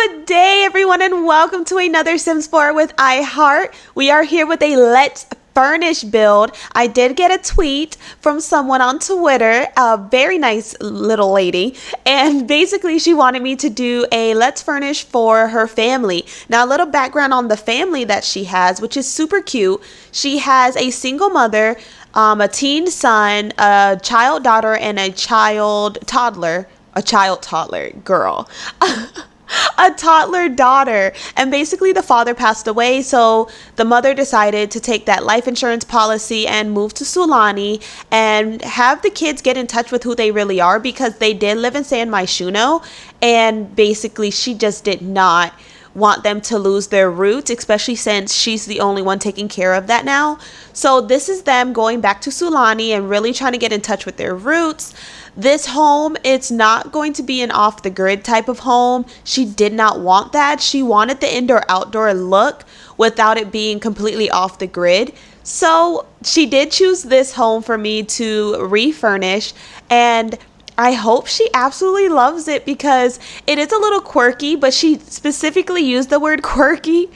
Good day, everyone, and welcome to another Sims 4 with iHeart. We are here with a Let's Furnish build. I did get a tweet from someone on Twitter, a very nice little lady, and basically she wanted me to do a Let's Furnish for her family. Now, a little background on the family that she has, which is super cute. She has a single mother, a teen son, a child daughter, and a child toddler girl. A toddler daughter, and basically the father passed away, so the mother decided to take that life insurance policy and move to Sulani and have the kids get in touch with who they really are, because they did live in San Myshuno, and basically she just did not want them to lose their roots, especially since she's the only one taking care of that now. So this is them going back to Sulani and really trying to get in touch with their roots. This home, it's not going to be an off-the-grid type of home. She did not want that. She wanted the indoor-outdoor look without it being completely off the grid. So she did choose this home for me to refurnish, and I hope she absolutely loves it, because it is a little quirky, but she specifically used the word quirky.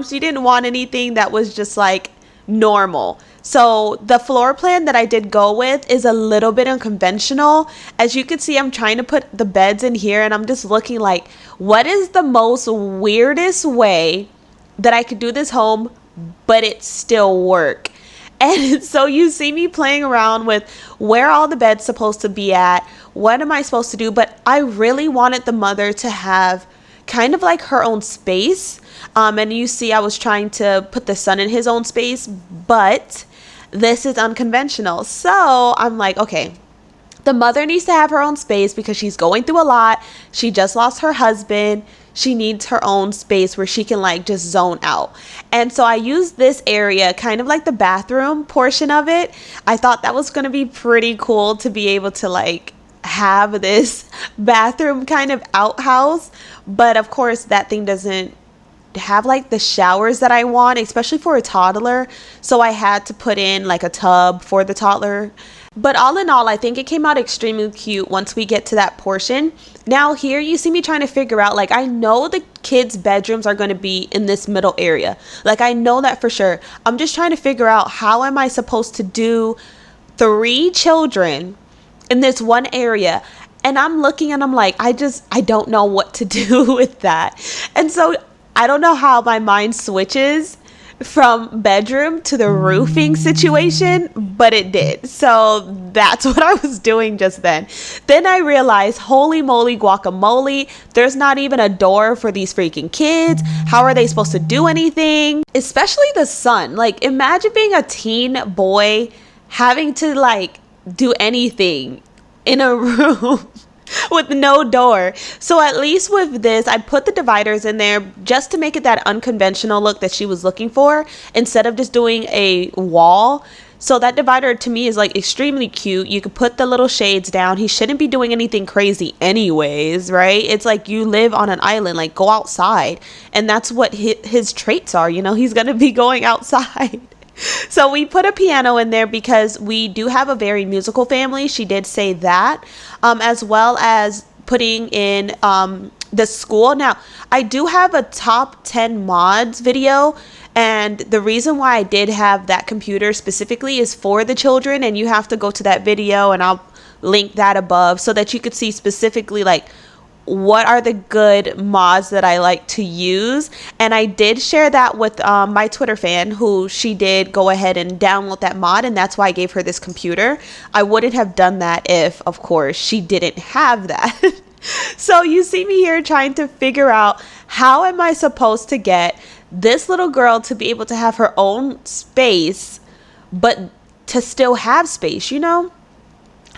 She didn't want anything that was just like normal. So the floor plan that I did go with is a little bit unconventional. As you can see, I'm trying to put the beds in here, and I'm just looking like, what is the most weirdest way that I could do this home but it still work? And so you see me playing around with where all the bed's supposed to be at, what am I supposed to do, but I really wanted the mother to have kind of like her own space. And you see I was trying to put the son in his own space, but this is unconventional. So I'm like, okay, the mother needs to have her own space because she's going through a lot. She just lost her husband. She needs her own space where she can like just zone out. And so I used this area, kind of like the bathroom portion of it. I thought that was going to be pretty cool to be able to like have this bathroom kind of outhouse. But of course that thing doesn't have like the showers that I want, especially for a toddler. So I had to put in like a tub for the toddler. But all in all, I think it came out extremely cute once we get to that portion. Now here you see me trying to figure out, like, I know the kids' bedrooms are going to be in this middle area. Like, I know that for sure. I'm just trying to figure out, how am I supposed to do 3 children in this one area? And I'm looking and I'm like, I don't know what to do with that. And so I don't know how my mind switches from bedroom to the roofing situation, but it did. So that's what I was doing just then. Then I realized, holy moly guacamole, there's not even a door for these freaking kids. How are they supposed to do anything? Especially the son. Like, imagine being a teen boy having to like do anything in a room with no door. So at least with this, I put the dividers in there just to make it that unconventional look that she was looking for, instead of just doing a wall. So that divider to me is like extremely cute. You could put the little shades down. He shouldn't be doing anything crazy anyways, right? It's like you live on an island, like go outside. And that's what his traits are, you know, he's gonna be going outside. So we put a piano in there because we do have a very musical family. She did say that, as well as putting in the school. Now, I do have a top 10 mods video, and the reason why I did have that computer specifically is for the children, and you have to go to that video, and I'll link that above so that you could see specifically like what are the good mods that I like to use. And I did share that with my Twitter fan, who she did go ahead and download that mod, and that's why I gave her this computer. I wouldn't have done that if, of course, she didn't have that. So you see me here trying to figure out, how am I supposed to get this little girl to be able to have her own space, but to still have space, you know?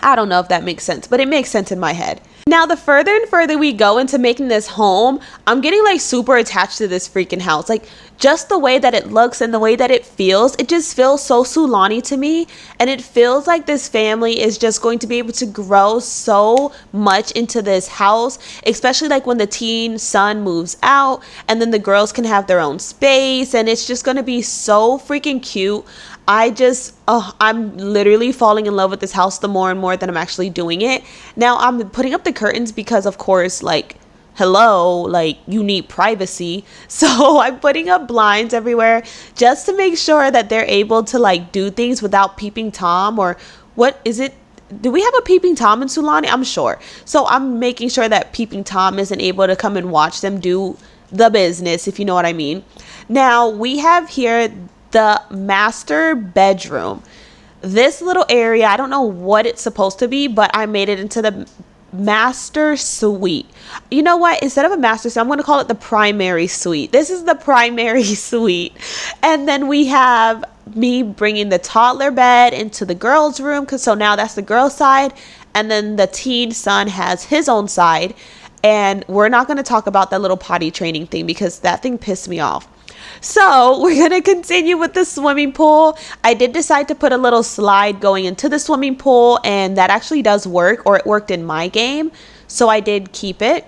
I don't know if that makes sense, but it makes sense in my head. Now, the further and further we go into making this home, I'm getting like super attached to this freaking house. Like, just the way that it looks and the way that it feels, it just feels so Sulani to me. And it feels like this family is just going to be able to grow so much into this house, especially like when the teen son moves out and then the girls can have their own space, and it's just going to be so freaking cute. I'm literally falling in love with this house the more and more that I'm actually doing it. Now I'm putting up the curtains because, of course, like, hello, like you need privacy. So I'm putting up blinds everywhere just to make sure that they're able to like do things without peeping Tom, or what is it? Do we have a peeping Tom in Sulani? I'm sure. So I'm making sure that peeping Tom isn't able to come and watch them do the business, if you know what I mean. Now we have here the master bedroom. This little area, I don't know what it's supposed to be, but I made it into the master suite. You know what? Instead of a master suite, I'm going to call it the primary suite. This is the primary suite. And then we have me bringing the toddler bed into the girls' room, because so now that's the girls' side. And then the teen son has his own side. And we're not going to talk about that little potty training thing because that thing pissed me off. So we're going to continue with the swimming pool. I did decide to put a little slide going into the swimming pool, and that actually does work, or it worked in my game. So I did keep it.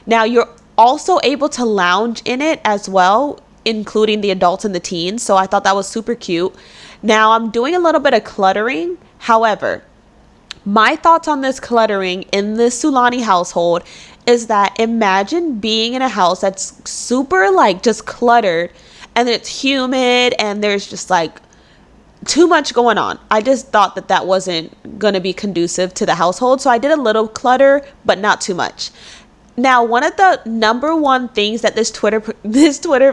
Now you're also able to lounge in it as well, including the adults and the teens. So I thought that was super cute. Now I'm doing a little bit of cluttering. However, my thoughts on this cluttering in this Sulani household is that imagine being in a house that's super like just cluttered, and it's humid and there's just like too much going on. I just thought that that wasn't going to be conducive to the household. So I did a little clutter, but not too much. Now, one of the number one things that this Twitter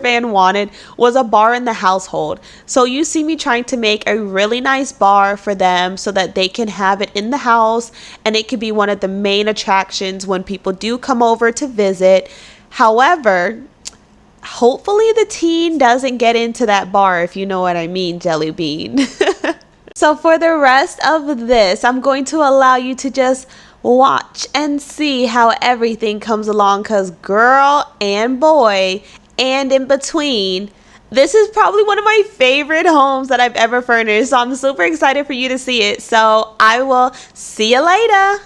fan wanted was a bar in the household. So you see me trying to make a really nice bar for them so that they can have it in the house, and it could be one of the main attractions when people do come over to visit. However, hopefully the teen doesn't get into that bar, if you know what I mean, Jelly Bean. So for the rest of this, I'm going to allow you to just watch and see how everything comes along, because girl and boy and in between, this is probably one of my favorite homes that I've ever furnished. So I'm super excited for you to see it. So I will see you later.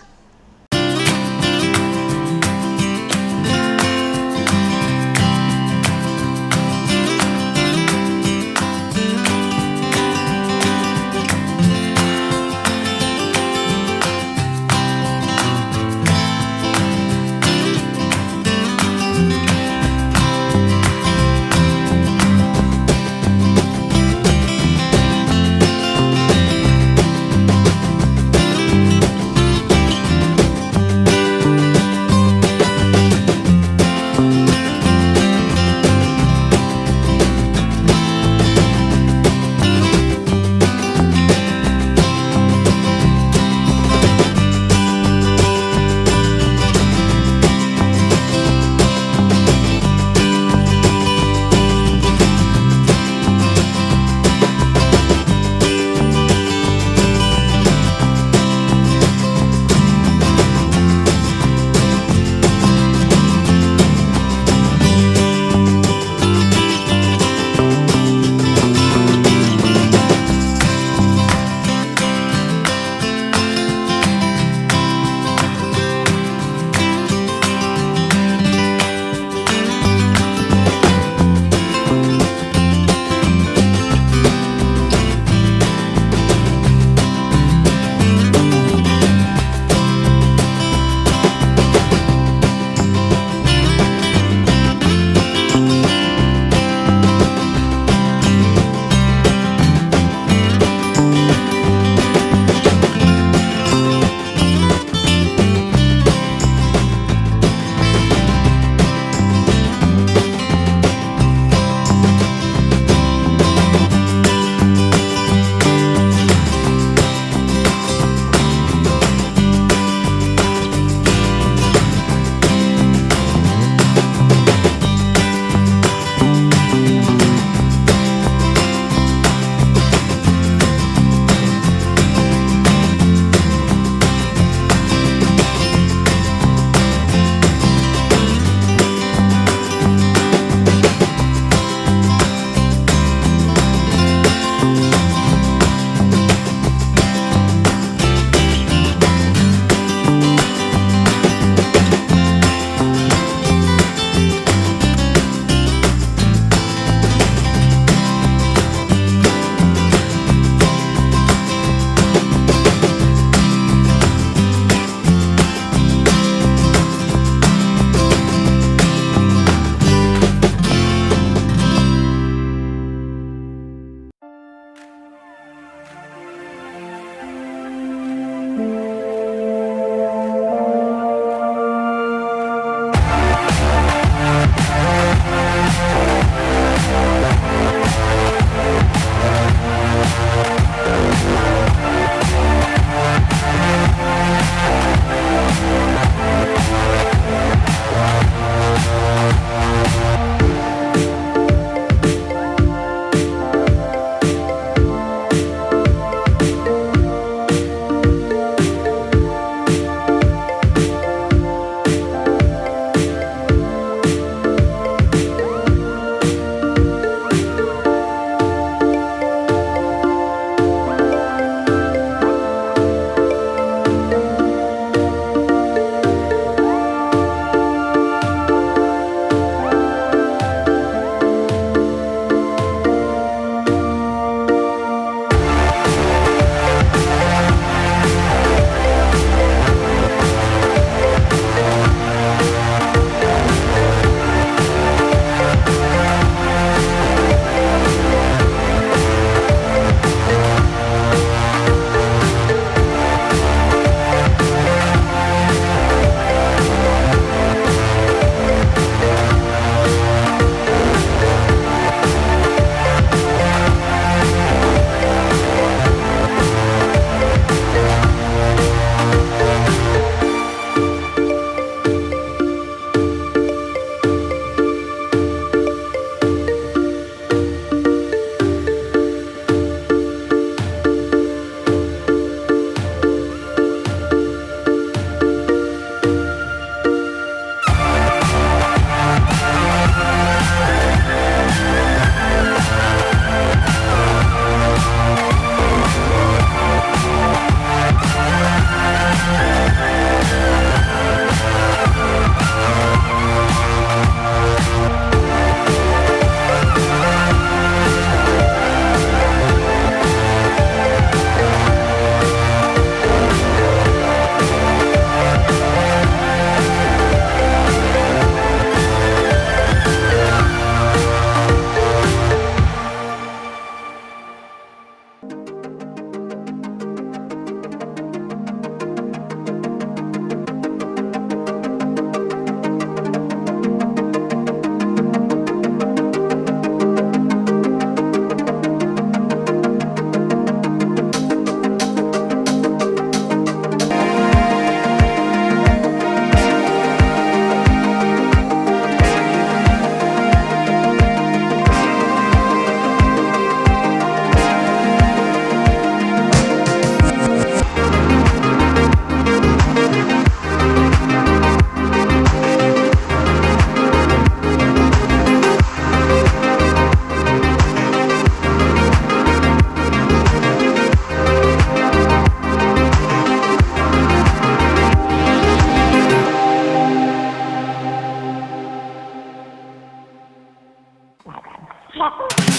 Ciao.